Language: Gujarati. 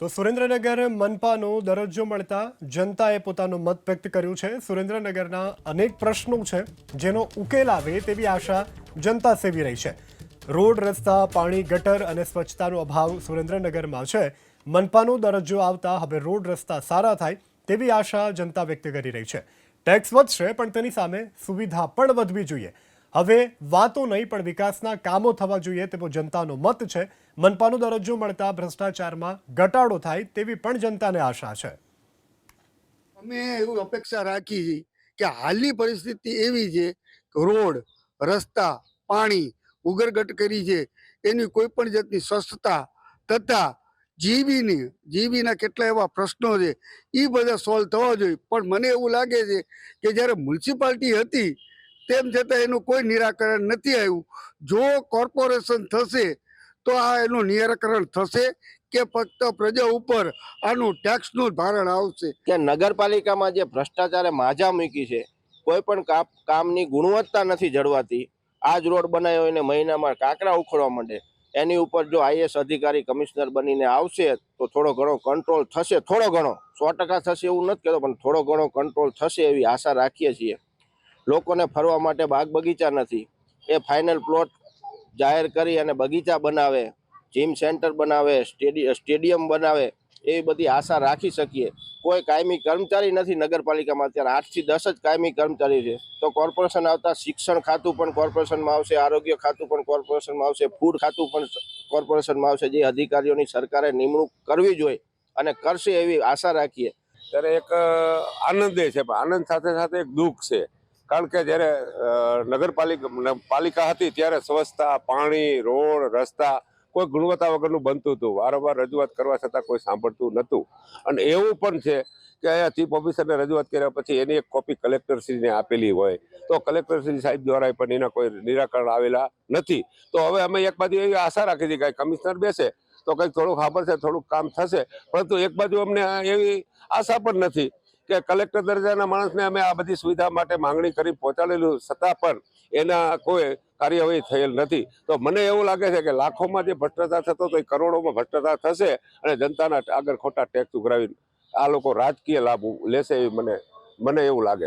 તો સુરેન્દ્રનગર મનપાનો દરજ્જો મળતા જનતાએ પોતાનો મત વ્યક્ત કર્યું છે। સુરેન્દ્રનગરના અનેક પ્રશ્નો છે જેનો ઉકેલ આવે તેવી આશા જનતા સેવી રહી છે। રોડ રસ્તા પાણી ગટર અને સ્વચ્છતાનો અભાવ સુરેન્દ્રનગરમાં છે। મનપાનો દરજ્જો આવતા હવે રોડ રસ્તા સારા થાય તેવી આશા જનતા વ્યક્ત કરી રહી છે। ટેક્સ વધશે પણ તેની સામે સુવિધા પણ વધવી જોઈએ। હવે વાતો નહીં પણ વિકાસના કામો થવા જોઈએ તેવો જનતાનો મત છે। મનપાનો દરજ્જો મળતા ભ્રષ્ટાચારમાં ઘટાડો થાય તેવી પણ જનતાને આશા છે। અમે એવું અપેક્ષા રાખી છે કે હાલની પરિસ્થિતિ એવી છે કે રોડ રસ્તા પાણી ઉગરગટ કરી છે એની કોઈ પણ જાતની સ્વચ્છતા તથા જીબીના કેટલા એવા પ્રશ્નો છે એ બધા સોલ્વ થવા જોઈએ। પણ મને એવું લાગે છે કે જ્યારે મ્યુનિસિપાલિટી હતી તેમ છતાં એનું કોઈ નિરાકરણ નથી આવ્યું। જો કોર્પોરેશન થશે તો આ એનું નિરાકરણ થશે કે ફક્ત પ્રજા ઉપર આનું ટેક્સનું ભારણ આવશે। કે નગરપાલિકામાં જે ભ્રષ્ટાચારે માજા મૂકી છે, કોઈ પણ કામની ગુણવત્તા નથી જળવાતી। આજ રોડ બનાવ્યો એને મહિનામાં કાંકરા ઉખડવા માંડે। એની ઉપર જો આઈએસ અધિકારી કમિશનર બનીને આવશે તો થોડો ઘણો કંટ્રોલ થશે। થોડો ઘણો 100% થશે એવું નથી કહેતો, પણ થોડો ઘણો કંટ્રોલ થશે એવી આશા રાખીએ છીએ। લોકોને ફરવા માટે બાગ બગીચા નથી, એ ફાઇનલ પ્લોટ જાહેર કરી અને બગીચા બનાવે, જીમ સેન્ટર બનાવે, સ્ટેડિયમ બનાવે, એવી બધી આશા રાખી શકીએ। કોઈ કાયમી કર્મચારી નથી નગરપાલિકામાં, અત્યારે 8 થી 10 જ કાયમી કર્મચારી છે। તો કોર્પોરેશન આવતા શિક્ષણ ખાતું પણ કોર્પોરેશનમાં આવશે, આરોગ્ય ખાતું પણ કોર્પોરેશનમાં આવશે, ફૂડ ખાતું પણ કોર્પોરેશનમાં આવશે। જે અધિકારીઓની સરકારે નિમણૂક કરવી જોઈએ અને કરશે એવી આશા રાખીએ। ત્યારે એક આનંદ છે, પણ આનંદ સાથે સાથે એક દુઃખ છે। કારણ કે જ્યારે પાલિકા હતી ત્યારે સ્વચ્છતા પાણી રોડ રસ્તા કોઈ ગુણવત્તા વગરનું બનતું હતું। વારંવાર રજૂઆત કરવા છતાં કોઈ સાંભળતું નહોતું। અને એવું પણ છે કે અહીંયા ચીફ ઓફિસરને રજૂઆત કર્યા પછી એની એક કોપી કલેક્ટરશ્રીને આપેલી હોય તો કલેક્ટરશ્રી સાહેબ દ્વારા પણ એના કોઈ નિરાકરણ આવેલા નથી। તો હવે અમે એક બાજુ એવી આશા રાખી હતી કે કમિશનર બેસે તો કંઈક થોડુંક સાંભળશે, થોડુંક કામ થશે। પરંતુ એક બાજુ અમને એવી આશા પણ નથી કે કલેક્ટર દરજાના માણસને અમે આ બધી સુવિધા માટે માંગણી કરી પહોંચાડેલું છતાં પણ એના કોઈ કાર્યવાહી થયેલ નથી। તો મને એવું લાગે છે કે લાખોમાં જે ભ્રષ્ટાચાર થતો તો એ કરોડોમાં ભ્રષ્ટાચાર થશે અને જનતાના આગળ ખોટા ટેક્સ ઉઘરાવી આ લોકો રાજકીય લાભ લેશે એવી મને એવું લાગે છે।